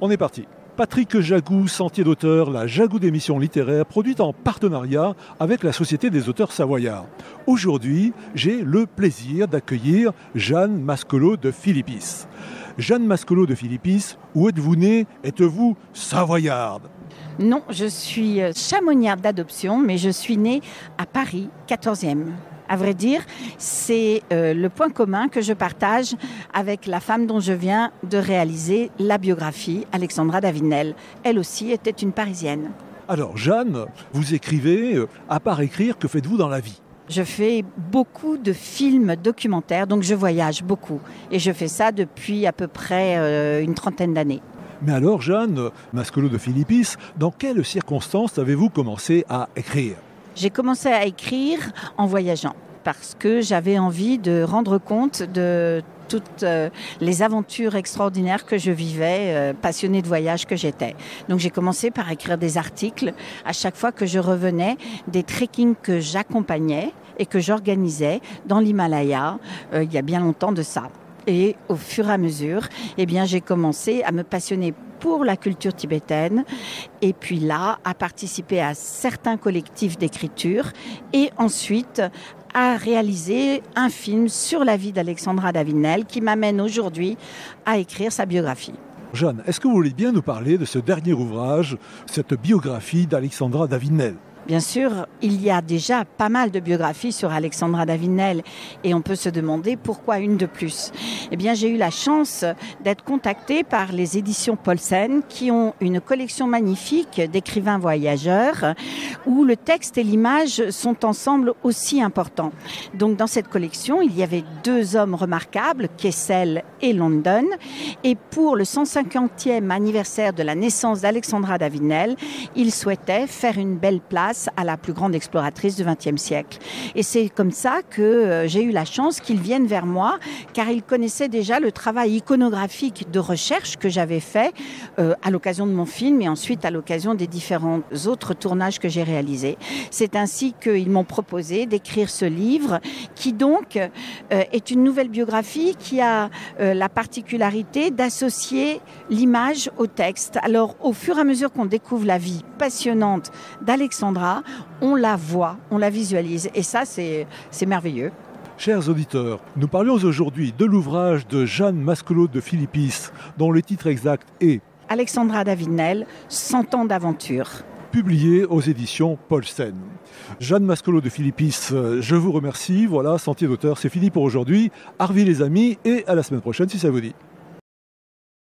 On est parti. Patrick Jagou, Sentier d'auteur, la Jagou d'émission littéraire, produite en partenariat avec la Société des auteurs savoyards. Aujourd'hui, j'ai le plaisir d'accueillir Jeanne Mascolo de Philippis. Jeanne Mascolo de Philippis, où êtes-vous née? Êtes-vous savoyarde? Non, je suis chamoniarde d'adoption, mais je suis née à Paris, 14e. À vrai dire, c'est le point commun que je partage avec la femme dont je viens de réaliser la biographie, Alexandra Davinel. Elle aussi était une Parisienne. Alors Jeanne, vous écrivez, à part écrire, que faites-vous dans la vie? Je fais beaucoup de films documentaires, donc je voyage beaucoup. Et je fais ça depuis à peu près une trentaine d'années. Mais alors Jeanne Mascolo de Philippis, dans quelles circonstances avez-vous commencé à écrire? J'ai commencé à écrire en voyageant parce que j'avais envie de rendre compte de toutes les aventures extraordinaires que je vivais, passionnée de voyage que j'étais. Donc j'ai commencé par écrire des articles à chaque fois que je revenais des trekkings que j'accompagnais et que j'organisais dans l'Himalaya, il y a bien longtemps de ça. Et au fur et à mesure, j'ai commencé à me passionner pour la culture tibétaine et puis là, à participer à certains collectifs d'écriture et ensuite à réaliser un film sur la vie d'Alexandra Davinel qui m'amène aujourd'hui à écrire sa biographie. Jeanne, est-ce que vous voulez bien nous parler de ce dernier ouvrage, cette biographie d'Alexandra Davinel? Bien sûr, il y a déjà pas mal de biographies sur Alexandra Davinel et on peut se demander pourquoi une de plus. J'ai eu la chance d'être contactée par les éditions Paulsen qui ont une collection magnifique d'écrivains voyageurs où le texte et l'image sont ensemble aussi importants. Donc dans cette collection, il y avait deux hommes remarquables, Kessel et London. Et pour le 150e anniversaire de la naissance d'Alexandra Davinel, ils souhaitaient faire une belle place à la plus grande exploratrice du XXe siècle. Et c'est comme ça que j'ai eu la chance qu'ils viennent vers moi, car ils connaissaient déjà le travail iconographique de recherche que j'avais fait à l'occasion de mon film et ensuite à l'occasion des différents autres tournages que j'ai réalisés. C'est ainsi qu'ils m'ont proposé d'écrire ce livre qui donc est une nouvelle biographie qui a la particularité d'associer l'image au texte. Alors au fur et à mesure qu'on découvre la vie passionnante d'Alexandra, on la voit, on la visualise et ça c'est merveilleux. Chers auditeurs, nous parlions aujourd'hui de l'ouvrage de Jeanne Mascolo de Philippis dont le titre exact est Alexandra Davinel, 100 ans d'aventure. Publié aux éditions Paulsen. Jeanne Mascolo de Philippis, je vous remercie. Voilà, Sentier d'auteur, c'est fini pour aujourd'hui. Arvi les amis et à la semaine prochaine si ça vous dit.